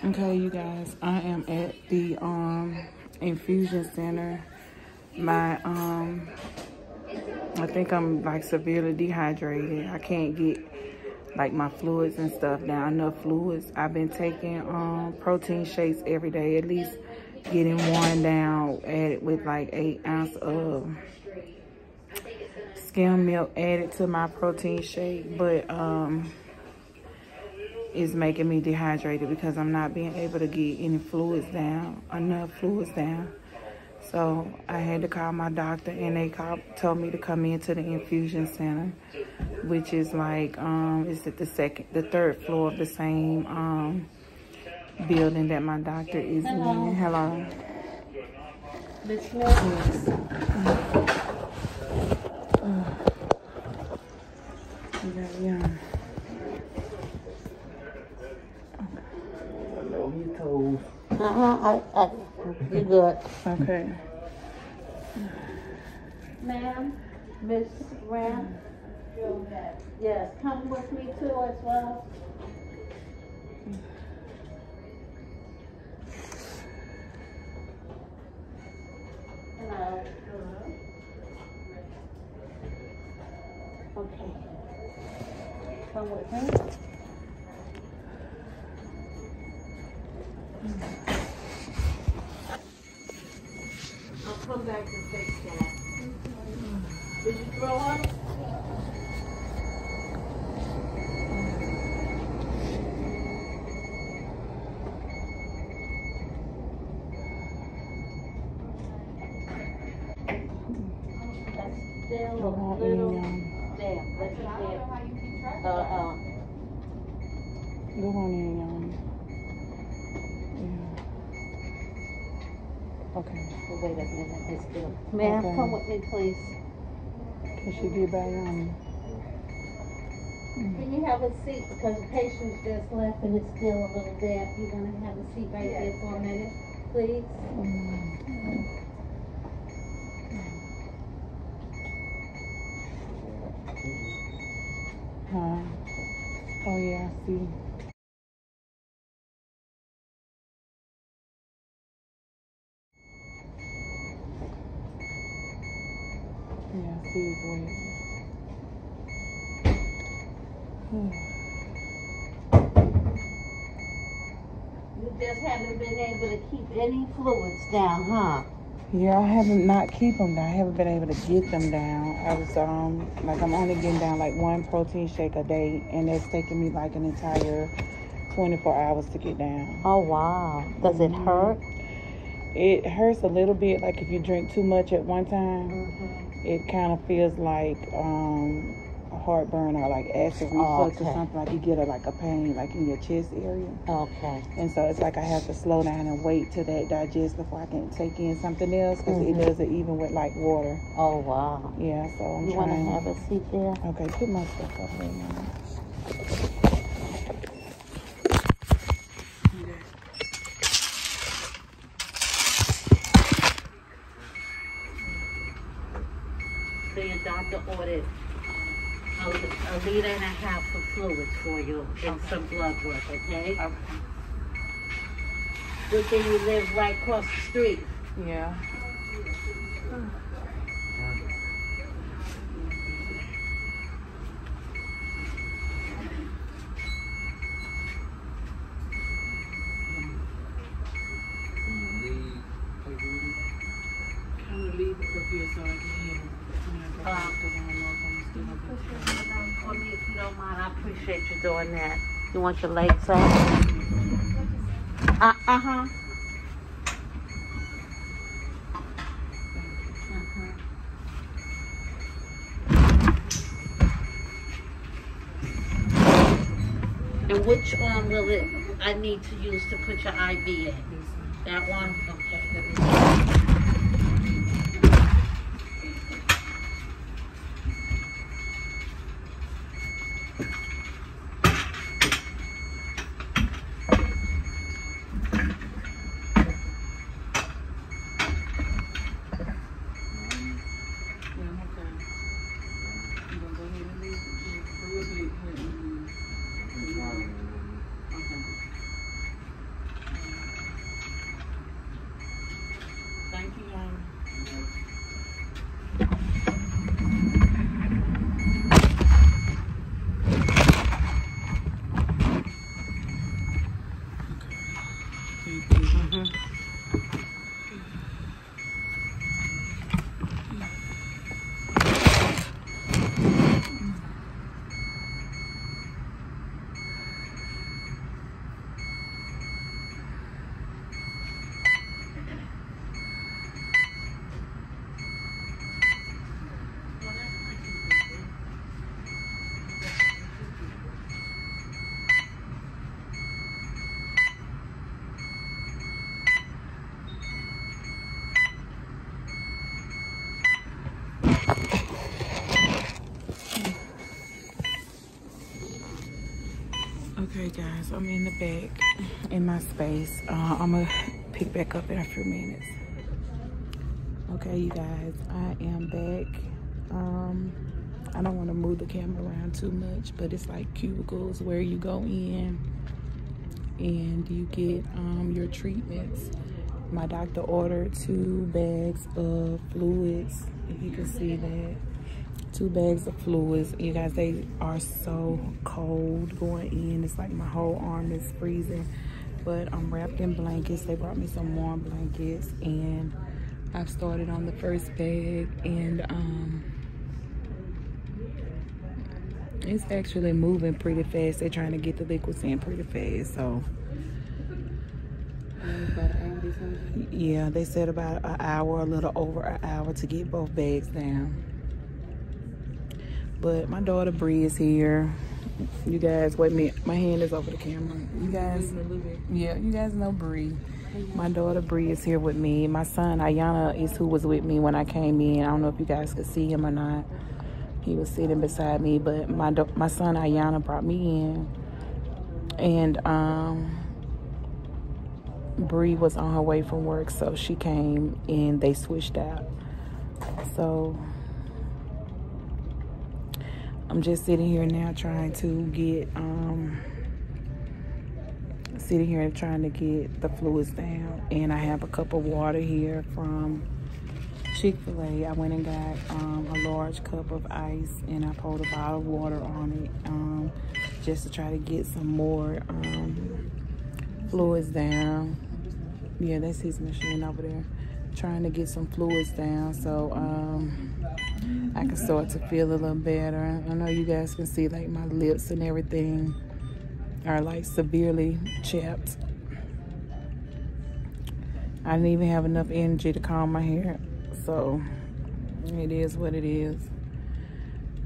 Okay, you guys, I am at the infusion center. My I think I'm like severely dehydrated. I can't get like my fluids and stuff down, enough fluids. I've been taking protein shakes every day, at least getting one down, added with like 8 ounces of skim milk added to my protein shake, but it's making me dehydrated because I'm not being able to get any fluids down, enough fluids down. So I had to call my doctor, and they told me to come into the infusion center, which is like it's at the third floor of the same building that my doctor is in. Hello. Miss Smith? Yes. Yeah. You good. Okay. Ma'am, Miss Ram? Yes, come with me too as well. Hello. Okay. Come with me. I'll come back and fix that. Did you throw up? That's still a little damp. Let's see it. Go on in, y'all. Yeah. Okay. Wait a minute, it's still. Ma'am, Okay. come with me, please. Can she get back on? Can you have a seat because the patient's just left and it's still a little damp. You're gonna have a seat right there for a minute, please. Huh? Oh yeah, I see. Yeah, I see his weight. You just haven't been able to keep any fluids down, huh? Yeah, I haven't not keep them down. I haven't been able to get them down. I was like I'm only getting down like 1 protein shake a day, and that's taking me like an entire 24 hours to get down. Oh wow. Does it hurt? It hurts a little bit, like if you drink too much at one time. It kind of feels like heartburn or like acid reflux or something. Like you get a pain like in your chest area. Okay. And so it's like I have to slow down and wait till that digests before I can take in something else, because it does it even with like water. Oh wow. Yeah, so I'm trying. You want to have a seat there? Okay, put my stuff up there now. So your doctor ordered a 1.5 liters of fluids for you and some blood work, okay? Okay. Good thing you live right across the street. Yeah. Leave it up here so I can For me, if you don't mind, I appreciate you doing that. You want your legs up? Uh-huh. And which arm will I need to use to put your IV in? That one? Okay. Okay guys, I'm in the back in my space. I'm gonna pick back up in a few minutes. Okay you guys, I am back. I don't want to move the camera around too much, but it's like cubicles where you go in and you get your treatments. My doctor ordered 2 bags of fluids, if you can see that. 2 bags of fluids. You guys, they are so cold going in. It's like my whole arm is freezing, but I'm wrapped in blankets. They brought me some warm blankets, and I've started on the first bag, and it's actually moving pretty fast. They're trying to get the liquids in pretty fast, so yeah, they said about an hour, a little over an hour to get both bags down. But my daughter Bree is here. You guys, wait a minute, my hand is over the camera. You guys, yeah, you guys know Bree. My daughter Bree is here with me. My son Ayana is who was with me when I came in. I don't know if you guys could see him or not. He was sitting beside me, but my son Ayana brought me in, and Bree was on her way from work, so she came and they switched out. So I'm just sitting here now trying to get the fluids down, and I have a cup of water here from Chick-fil-A. I went and got a large cup of ice, and I poured a bottle of water on it just to try to get some more fluids down. Yeah, that's his machine over there. Trying to get some fluids down so I can start to feel a little better. I know you guys can see like my lips and everything are like severely chapped. I didn't even have enough energy to comb my hair, so it is what it is.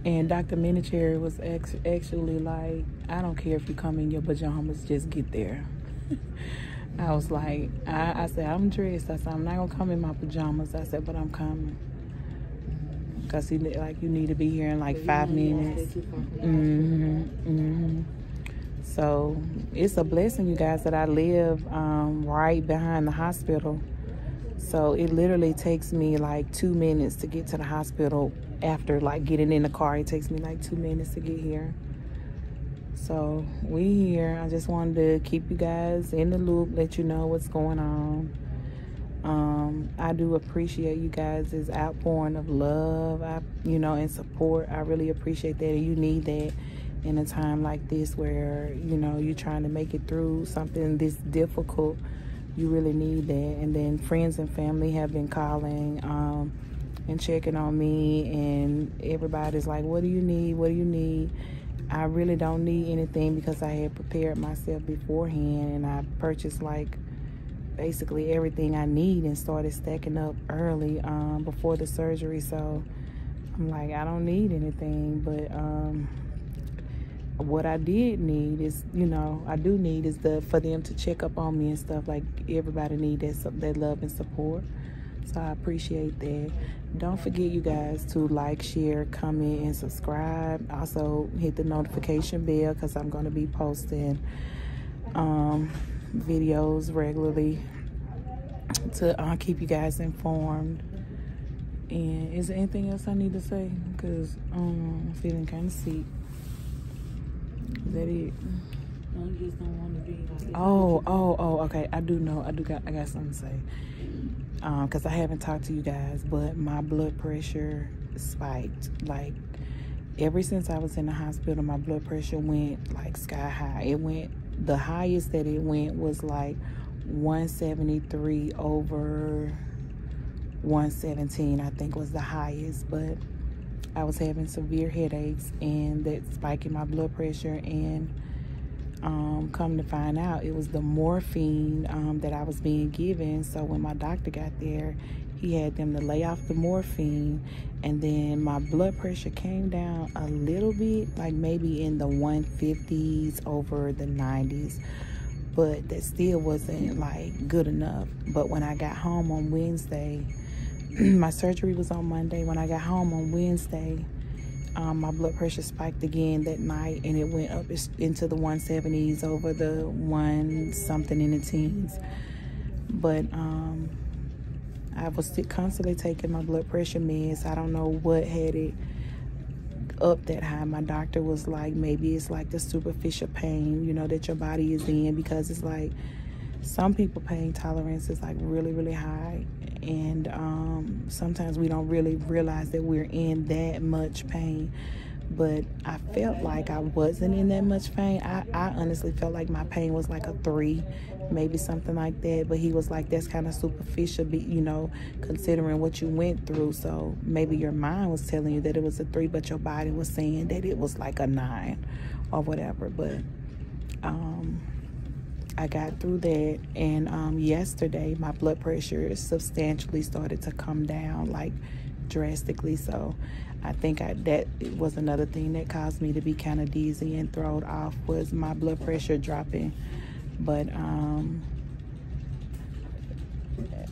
And Dr. Minicherry was actually like, I don't care if you come in your pajamas, just get there. I was like, I said, I'm dressed. I said, I'm not gonna come in my pajamas. I said, but I'm coming. Cause you need to be here in like 5 minutes. So it's a blessing, you guys, that I live right behind the hospital. So it literally takes me like 2 minutes to get to the hospital. After like getting in the car, it takes me like 2 minutes to get here. So we here. I just wanted to keep you guys in the loop, let you know what's going on. I do appreciate you guys' outpouring of love, and support. I really appreciate that. You need that in a time like this where, you're trying to make it through something this difficult. You really need that. And then friends and family have been calling and checking on me, and everybody's like, what do you need? What do you need? I really don't need anything because I had prepared myself beforehand, and I purchased like basically everything I need and started stacking up early before the surgery. So I'm like, I don't need anything, but what I did need is, I do need is for them to check up on me and stuff. Like everybody needs that love and support. So I appreciate that. Don't forget, you guys, to like, share, comment, and subscribe. Also hit the notification bell because I'm going to be posting videos regularly to keep you guys informed. And is there anything else I need to say? Because I'm feeling kind of sick. Is that it? No, you just don't want to be like, oh, okay. I got something to say. Because I haven't talked to you guys, but my blood pressure spiked. Like, ever since I was in the hospital, my blood pressure went like sky high. The highest that it went was like 173 over 117, I think was the highest. But I was having severe headaches and that spiking my blood pressure, and come to find out it was the morphine that I was being given. So when my doctor got there, he had them to lay off the morphine, and then my blood pressure came down a little bit, like maybe in the 150s over the 90s, but that still wasn't like good enough. But when I got home on Wednesday, my surgery was on Monday. When I got home on Wednesday, my blood pressure spiked again that night, and it went up into the 170s over the 1 something in the teens. But I was constantly taking my blood pressure meds. I don't know what had it up that high. My doctor was like, maybe it's like the superficial pain, you know, that your body is in, because it's like some people pain tolerance is like really, really high, and sometimes we don't really realize that we're in that much pain. But I felt like I wasn't in that much pain. I honestly felt like my pain was like a 3, maybe something like that. But he was like, that's kind of superficial, you know, considering what you went through. So maybe your mind was telling you that it was a 3, but your body was saying that it was like a 9 or whatever. But I got through that, and yesterday my blood pressure substantially started to come down, like drastically. So I think that was another thing that caused me to be kind of dizzy and thrown off, was my blood pressure dropping. But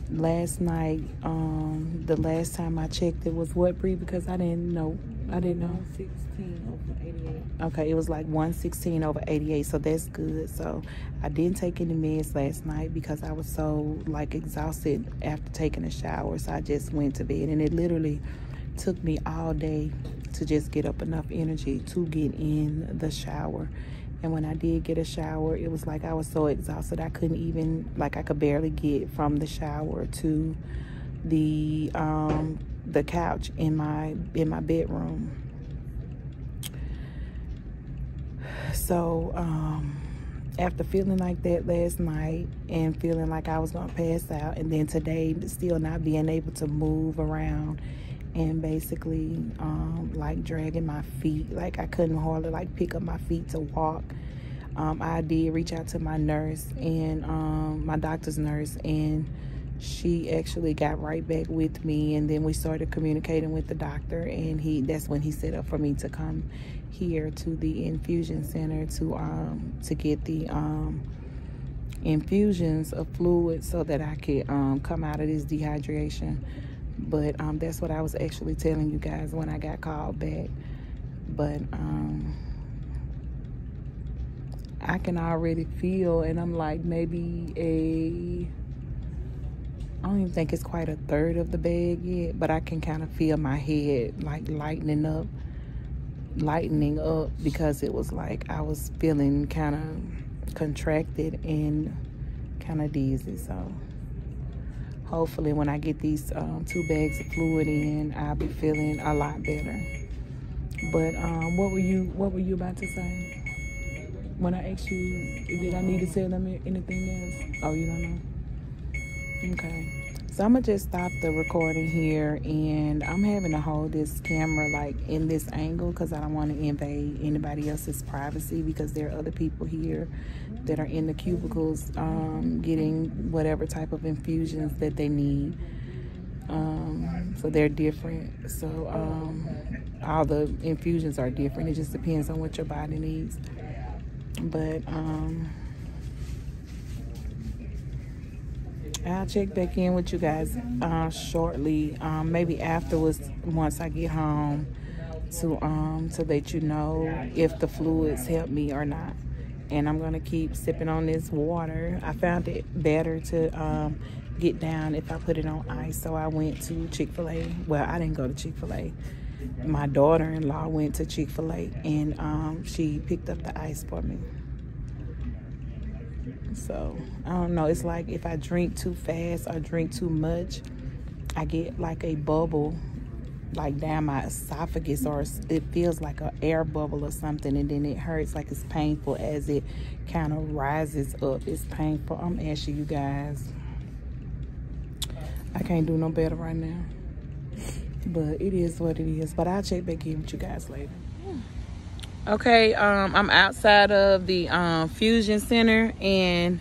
last night, the last time I checked, it was what, Bree? Because I didn't know. 116 over 88. Okay, it was like 116 over 88, so that's good. So I didn't take any meds last night because I was so like exhausted after taking a shower. So I just went to bed, and it literally took me all day to just get up enough energy to get in the shower. And when I did get a shower, it was like I was so exhausted I couldn't even, like, I could barely get from the shower to the couch in my bedroom. So after feeling like that last night and feeling like I was gonna pass out, and then today still not being able to move around and basically like dragging my feet, like I couldn't hardly like pick up my feet to walk, I did reach out to my nurse, and my doctor's nurse, and she actually got right back with me, and then we started communicating with the doctor, and that's when he set up for me to come here to the infusion center to get the infusions of fluid so that I could come out of this dehydration. But that's what I was actually telling you guys when I got called back. But I can already feel, and I'm like maybe I don't even think it's quite a third of the bag yet, but I can kind of feel my head like lightening up, because it was like I was feeling kind of contracted and kind of dizzy. So hopefully when I get these 2 bags of fluid in, I'll be feeling a lot better. But what were you about to say? When I asked you, did I need to tell them anything else? Oh, you don't know? Okay. So I'm gonna just stop the recording here, and I'm having to hold this camera like in this angle because I don't want to invade anybody else's privacy, because there are other people here that are in the cubicles getting whatever type of infusions that they need. So they're different. So all the infusions are different. It just depends on what your body needs. But I'll check back in with you guys shortly, maybe afterwards, once I get home, to let you know if the fluids help me or not. And I'm gonna keep sipping on this water. I found it better to get down if I put it on ice. So I went to Chick-fil-A. Well, I didn't go to Chick-fil-A. My daughter-in-law went to Chick-fil-A, and she picked up the ice for me. So I don't know, it's like if I drink too fast or drink too much, I get like a bubble like down my esophagus, or it feels like an air bubble or something, and then it hurts like it's painful as it kind of rises up. It's painful. I'm asking you guys. I can't do no better right now, but it is what it is. But I'll check back in with you guys later. Okay, I'm outside of the fusion center, and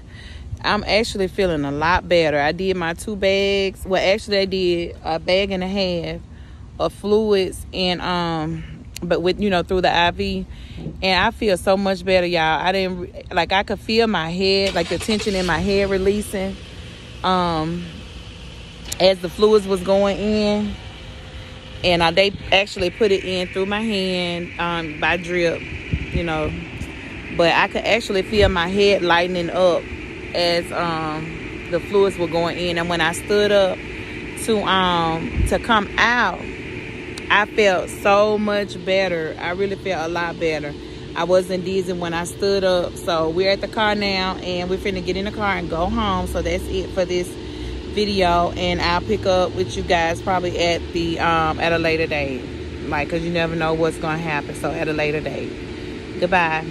I'm actually feeling a lot better. I did my 2 bags. Well, actually I did a bag and a half of fluids, and but with, you know, through the IV, and I feel so much better, y'all. I didn't, like, I could feel my head, like the tension in my head releasing as the fluids was going in. And they actually put it in through my hand by drip, you know. But I could actually feel my head lightening up as the fluids were going in. And when I stood up to come out, I felt so much better. I really felt a lot better. I wasn't dizzy when I stood up. So we're at the car now, and we're finna get in the car and go home. So that's it for this video, and I'll pick up with you guys probably at the at a later date, like, because you never know what's gonna happen. So at a later date. Goodbye.